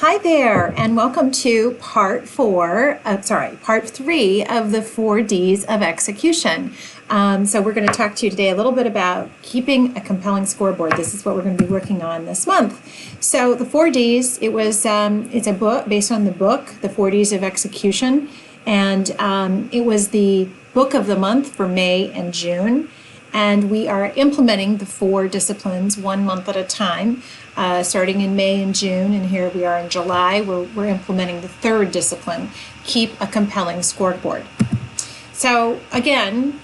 Hi there, and welcome to part three of the 4D's of execution. So we're going to talk to you today a little bit about keeping a compelling scoreboard. This is what we're going to be working on this month. So the 4D's, it's a book based on the book, the 4D's of execution, and it was the book of the month for May and June. And we are implementing the 4 disciplines 1 month at a time, starting in May and June. And here we are in July, we're implementing the 3rd discipline, keep a compelling scoreboard. So again,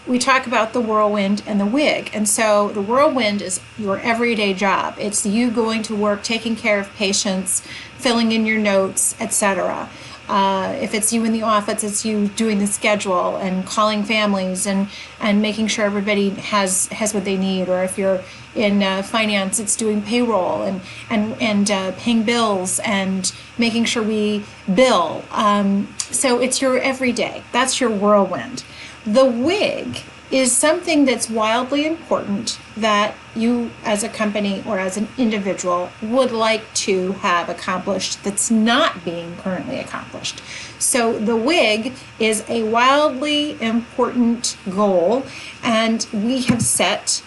we talk about the whirlwind and the WIG. And so the whirlwind is your everyday job. It's you going to work, taking care of patients, filling in your notes, etc. If it's you in the office, it's you doing the schedule and calling families and making sure everybody has what they need. Or if you're in finance, it's doing payroll and paying bills and making sure we bill. So it's your everyday. That's your whirlwind. The WIG is something that's wildly important that you as a company or as an individual would like to have accomplished that's not being currently accomplished. So the WIG is a wildly important goal, and we have set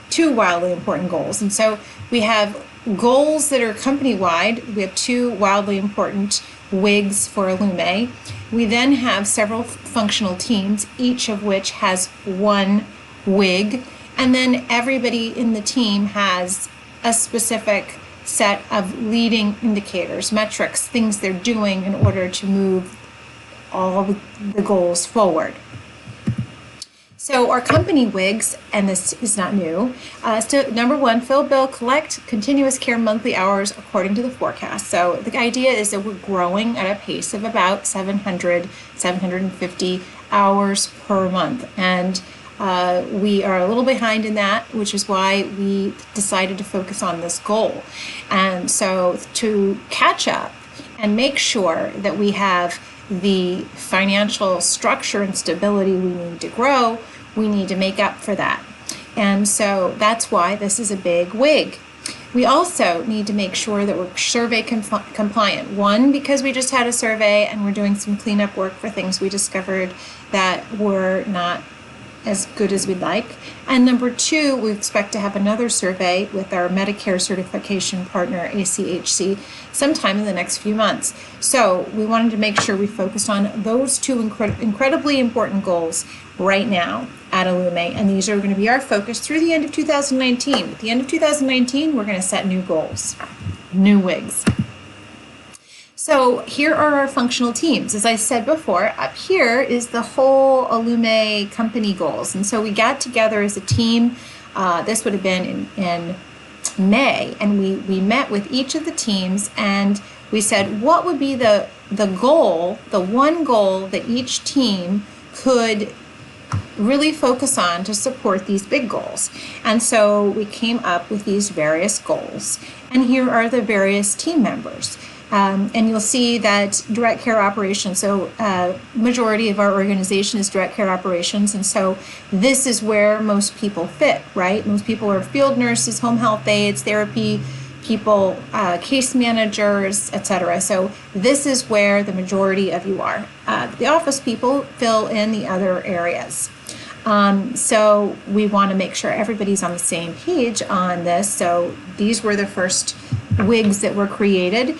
2 wildly important goals. And so we have goals that are company-wide. We have 2 wildly important WIGs for Allume. We then have several functional teams, each of which has 1 WIG, and then everybody in the team has a specific set of leading indicators, metrics, things they're doing in order to move all the goals forward. So our company WIGs, and this is not new, so number 1, fill, bill, collect continuous care monthly hours according to the forecast. So the idea is that we're growing at a pace of about 750 hours per month. And we are a little behind in that, which is why we decided to focus on this goal. And so to catch up and make sure that we have the financial structure and stability we need to grow, we need to make up for that. And so that's why this is a big WIG. We also need to make sure that we're survey compliant. 1, because we just had a survey and we're doing some cleanup work for things we discovered that were not as good as we'd like. And number 2, we expect to have another survey with our Medicare certification partner, ACHC, sometime in the next few months. So we wanted to make sure we focused on those 2 incredibly important goals right now at Allume, and these are going to be our focus through the end of 2019. At the end of 2019, we're going to set new goals, new WIGs. So here are our functional teams. As I said before, up here is the whole Allume company goals. And so we got together as a team. This would have been in May, and we met with each of the teams and we said, what would be the goal, the one goal that each team could really focus on to support these big goals. And so we came up with these various goals. And here are the various team members. And you'll see that direct care operations, so majority of our organization is direct care operations, and so this is where most people fit, right? Most people are field nurses, home health aides, therapy people, case managers, etc. So this is where the majority of you are. The office people fill in the other areas. So we want to make sure everybody's on the same page on this. So these were the first WIGs that were created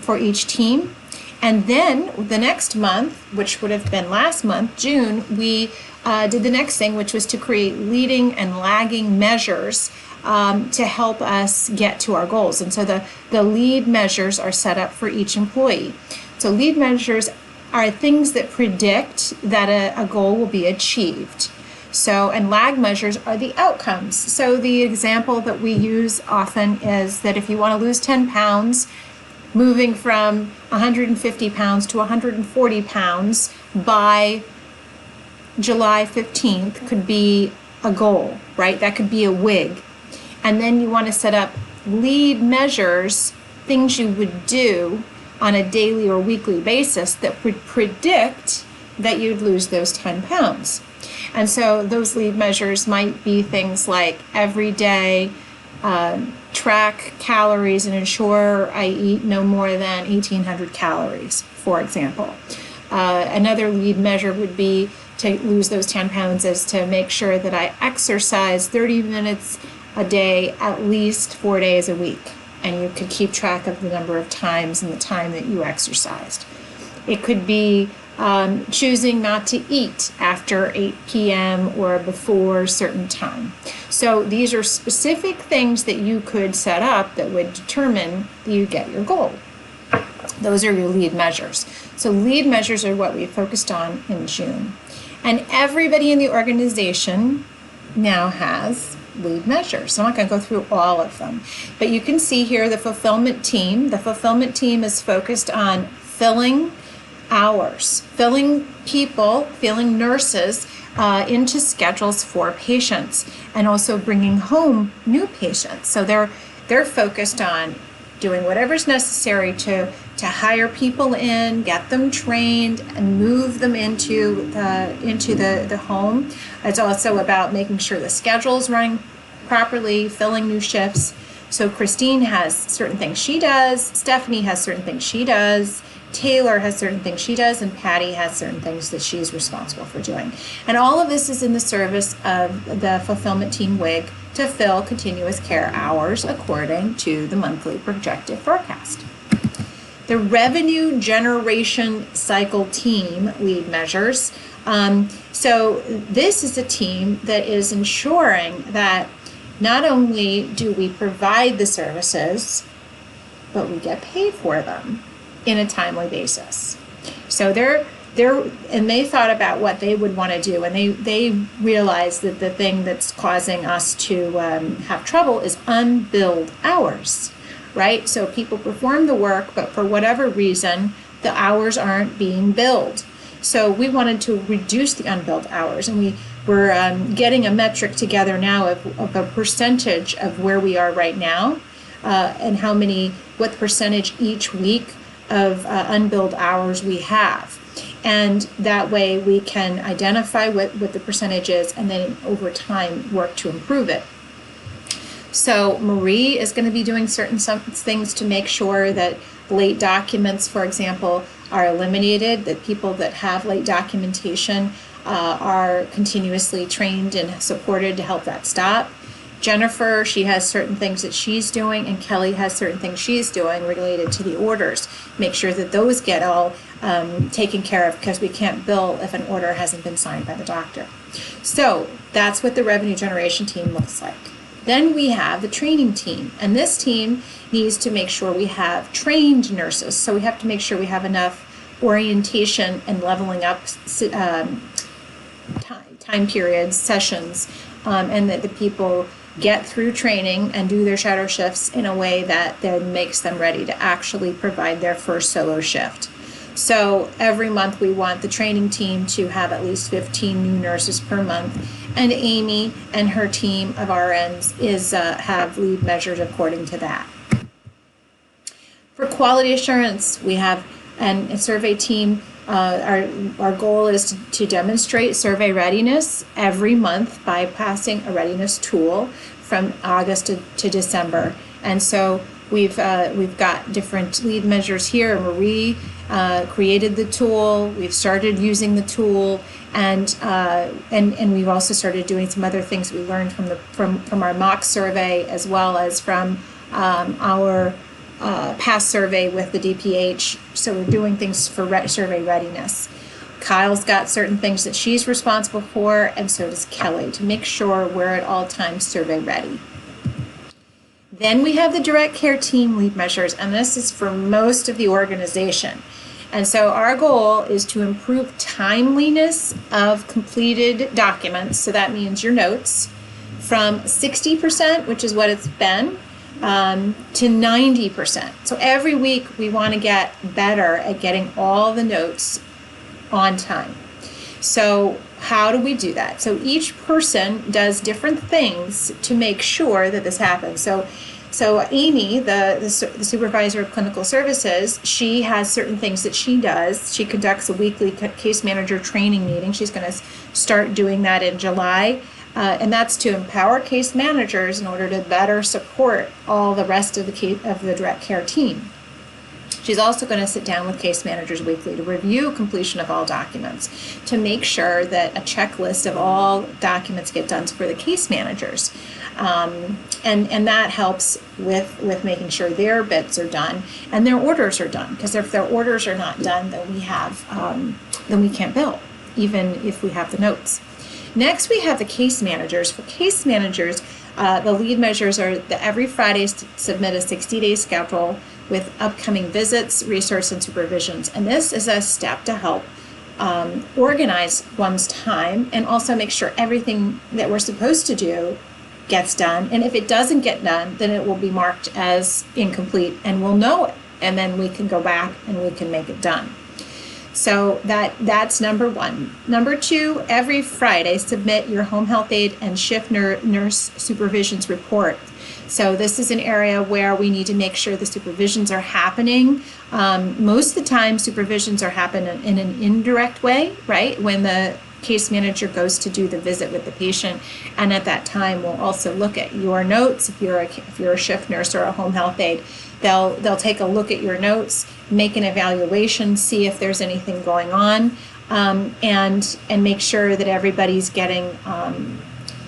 for each team. And then the next month, which would have been last month, June, we did the next thing, which was to create leading and lagging measures to help us get to our goals. And so the lead measures are set up for each employee. So lead measures are things that predict that a goal will be achieved. So, and lag measures are the outcomes. So the example that we use often is that if you want to lose 10 pounds, moving from 150 pounds to 140 pounds by July 15th could be a goal, right? That could be a WIG. And then you want to set up lead measures, things you would do on a daily or weekly basis that would predict that you'd lose those 10 pounds. And so those lead measures might be things like every day track calories and ensure I eat no more than 1,800 calories, for example. Another lead measure would be to lose those 10 pounds is to make sure that I exercise 30 minutes a day, at least 4 days a week. And you could keep track of the number of times and the time that you exercised. It could be choosing not to eat after 8 p.m. or before a certain time. So these are specific things that you could set up that would determine that you get your goal. Those are your lead measures. So lead measures are what we focused on in June. And everybody in the organization now has lead measures. So I'm not going to go through all of them. But you can see here the fulfillment team. The fulfillment team is focused on filling hours, filling people, filling nurses into schedules for patients, and also bringing home new patients. So they're focused on doing whatever's necessary to hire people in, get them trained, and move them into the home. It's also about making sure the schedule's running properly, filling new shifts. So Christine has certain things she does, Stephanie has certain things she does, Taylor has certain things she does, and Patty has certain things that she's responsible for doing. And all of this is in the service of the fulfillment team WIG to fill continuous care hours according to the monthly projected forecast. The revenue generation cycle team lead measures. So this is a team that is ensuring that not only do we provide the services, but we get paid for them in a timely basis. So they thought about what they would want to do, and they realized that the thing that's causing us to have trouble is unbilled hours, right? So people perform the work, but for whatever reason, the hours aren't being billed. So we wanted to reduce the unbilled hours, and we're getting a metric together now of a percentage of where we are right now, and what percentage each week of unbilled hours we have. And that way we can identify what the percentage is, and then over time work to improve it. So Marie is going to be doing some things to make sure that late documents, for example, are eliminated, that people that have late documentation are continuously trained and supported to help that stop. Jennifer, she has certain things that she's doing, and Kelly has certain things she's doing related to the orders. Make sure that those get all taken care of, because we can't bill if an order hasn't been signed by the doctor. So that's what the revenue generation team looks like. Then we have the training team, and this team needs to make sure we have trained nurses. So we have to make sure we have enough orientation and leveling up time periods, sessions, and that the people get through training and do their shadow shifts in a way that then makes them ready to actually provide their first solo shift. So every month we want the training team to have at least 15 new nurses per month, and Amy and her team of RNs have lead measures according to that. For quality assurance, we have a survey team. Our goal is to demonstrate survey readiness every month by passing a readiness tool from August to December. And so we've got different lead measures here. Marie created the tool. We've started using the tool, and we've also started doing some other things we learned from our mock survey, as well as from our past survey with the DPH. So we're doing things for survey readiness. Kyle's got certain things that she's responsible for, and so does Kelly, to make sure we're at all times survey ready. Then we have the direct care team lead measures, and this is for most of the organization. And so our goal is to improve timeliness of completed documents. So that means your notes from 60%, which is what it's been, to 90%. So every week we want to get better at getting all the notes on time. So how do we do that? So each person does different things to make sure that this happens. So Amy, the supervisor of clinical services, she has certain things that she does. She conducts a weekly case manager training meeting. She's going to start doing that in July. and that's to empower case managers in order to better support all the rest of the direct care team. She's also going to sit down with case managers weekly to review completion of all documents, to make sure that a checklist of all documents get done for the case managers. And that helps with making sure their bits are done and their orders are done. Because if their orders are not done, then we can't bill, even if we have the notes. Next, we have the case managers. For case managers, the lead measures are that every Friday submit a 60-day schedule with upcoming visits, research, and supervisions. And this is a step to help organize one's time and also make sure everything that we're supposed to do gets done. And if it doesn't get done, then it will be marked as incomplete and we'll know it. And then we can go back and we can make it done. So that's number one. Number two, every Friday, submit your home health aide and shift nurse supervisions report. So this is an area where we need to make sure the supervisions are happening. Most of the time, supervisions are happening in an indirect way, right? When the case manager goes to do the visit with the patient, and at that time, we'll also look at your notes. If you're a shift nurse or a home health aide, they'll take a look at your notes, make an evaluation, see if there's anything going on, and make sure that everybody's getting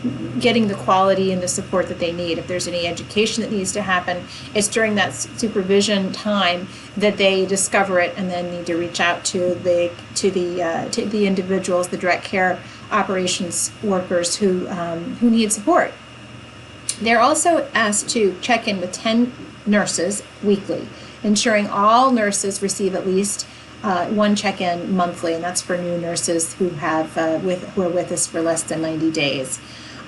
the quality and the support that they need. If there's any education that needs to happen, it's during that supervision time that they discover it and then need to reach out to the individuals, the direct care operations workers who need support. They're also asked to check in with 10 nurses weekly, ensuring all nurses receive at least one check-in monthly, and that's for new nurses who are with us for less than 90 days.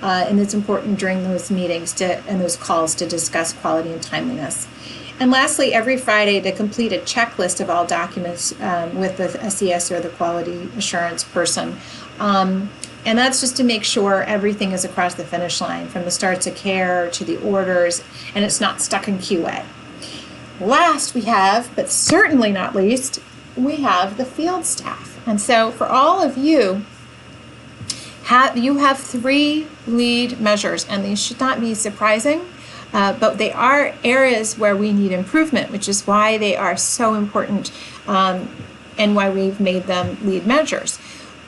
And it's important during those meetings and those calls to discuss quality and timeliness. And lastly, every Friday to complete a checklist of all documents with the SES or the quality assurance person. And that's just to make sure everything is across the finish line, from the starts of care to the orders, and it's not stuck in QA. Last we have, but certainly not least, we have the field staff. And so for all of you, you have 3 lead measures, and these should not be surprising, but they are areas where we need improvement, which is why they are so important and why we've made them lead measures.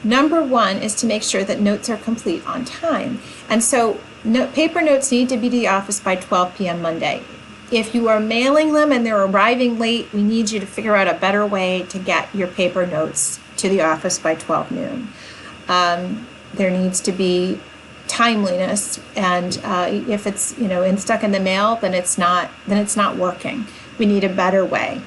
Number 1 is to make sure that notes are complete on time. And so paper notes need to be to the office by 12 p.m. Monday. If you are mailing them and they're arriving late, we need you to figure out a better way to get your paper notes to the office by 12 noon. There needs to be timeliness, and if it's stuck in the mail, then it's not working. We need a better way.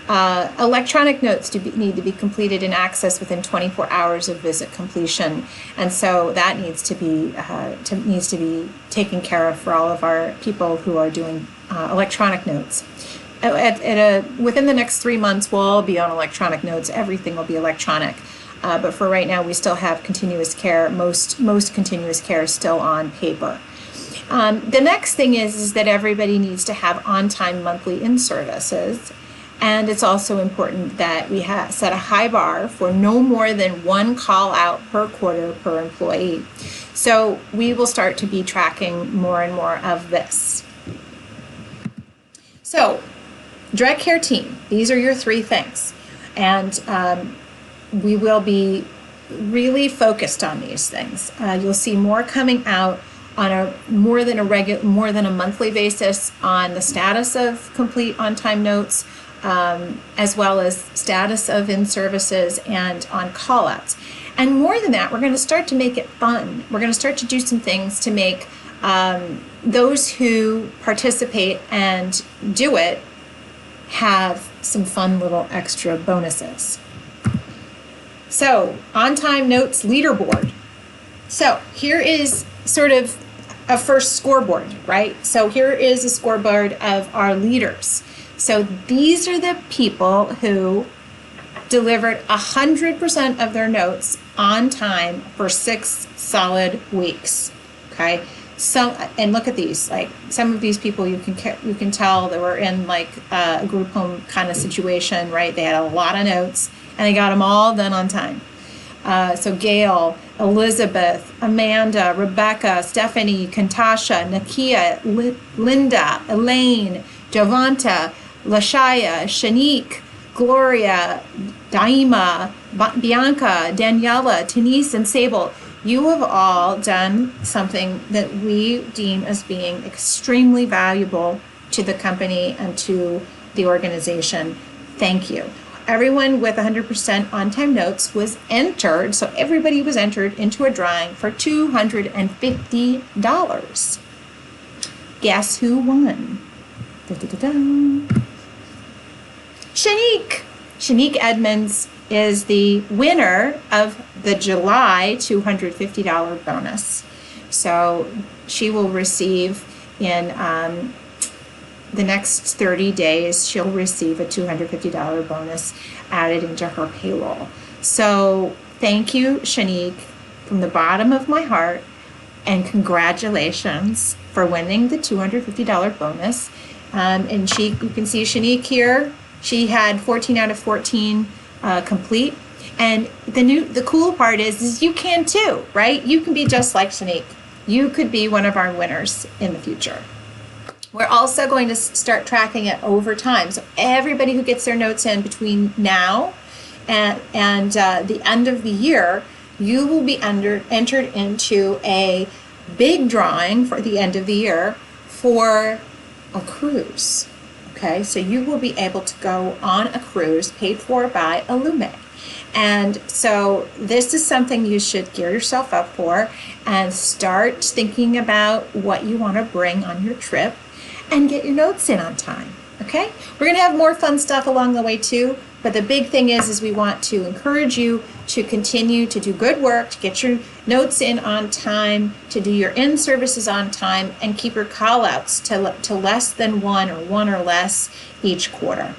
Electronic notes need to be completed and accessed within 24 hours of visit completion, and so that needs to be taken care of for all of our people who are doing electronic notes. Within the next 3 months, we'll all be on electronic notes. Everything will be electronic. But for right now, we still have continuous care. Most continuous care is still on paper. The next thing is that everybody needs to have on-time monthly in-services. And it's also important that we set a high bar for no more than 1 call out per quarter per employee. So we will start to be tracking more and more of this. So, direct care team, these are your 3 things. And we will be really focused on these things. You'll see more coming out on more than a monthly basis on the status of complete on-time notes, as well as status of in-services and on call-outs. And more than that, we're going to start to make it fun. We're going to start to do some things to make those who participate and do it have some fun little extra bonuses. So, on-time notes leaderboard. So, here is sort of a first scoreboard, right? So, here is a scoreboard of our leaders. So, these are the people who delivered 100% of their notes on time for 6 solid weeks, okay? And look at these, like some of these people you can tell they were in like a group home kind of situation, right? They had a lot of notes and they got them all done on time. So Gail, Elizabeth, Amanda, Rebecca, Stephanie, Kantasha, Nakia, Linda, Elaine, Javonta, Lashaya, Shanique, Gloria, Daima, Bianca, Daniela, Denise, and Sable. You have all done something that we deem as being extremely valuable to the company and to the organization. Thank you. Everyone with 100% on-time notes was entered, so everybody was entered into a drawing for $250. Guess who won? Da-da-da-da. Shanique! Shanique Edmonds is the winner of the July $250 bonus. So she will receive in the next 30 days, she'll receive a $250 bonus added into her payroll. So thank you, Shanique, from the bottom of my heart, and congratulations for winning the $250 bonus. And you can see Shanique here. She had 14 out of 14 complete. And the cool part is you can too, right? You can be just like Shanique. You could be one of our winners in the future. We're also going to start tracking it over time. So everybody who gets their notes in between now and the end of the year, you will be entered into a big drawing for the end of the year for a cruise. Okay, so you will be able to go on a cruise paid for by Allume. And so this is something you should gear yourself up for and start thinking about what you want to bring on your trip and get your notes in on time. Okay, we're going to have more fun stuff along the way too, but the big thing is we want to encourage you to continue to do good work, to get your notes in on time, to do your in-services on time, and keep your call-outs to less than one or less each quarter.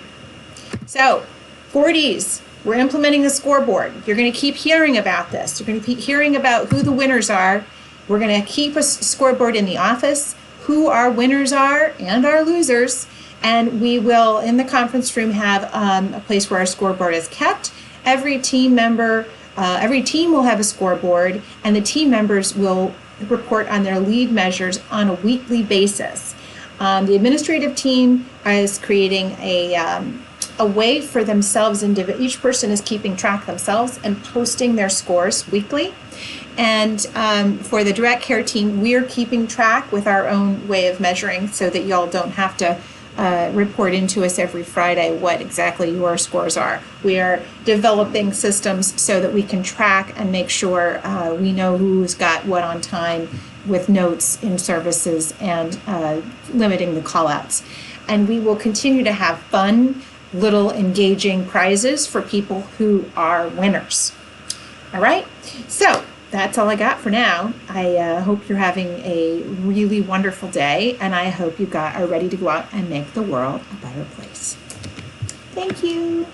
So 4D's, we're implementing the scoreboard. You're going to keep hearing about this. You're going to keep hearing about who the winners are. We're going to keep a scoreboard in the office, who our winners are and our losers, and we will, in the conference room, have a place where our scoreboard is kept. Every team member, every team will have a scoreboard, and the team members will report on their lead measures on a weekly basis. The administrative team is creating a way for themselves, each person is keeping track themselves and posting their scores weekly. And for the direct care team, we're keeping track with our own way of measuring so that y'all don't have to report into us every Friday what exactly your scores are. We are developing systems so that we can track and make sure we know who's got what on time with notes in services and limiting the call-outs. And we will continue to have fun, little engaging prizes for people who are winners. All right, so that's all I got for now. I hope you're having a really wonderful day, and I hope you are ready to go out and make the world a better place. Thank you.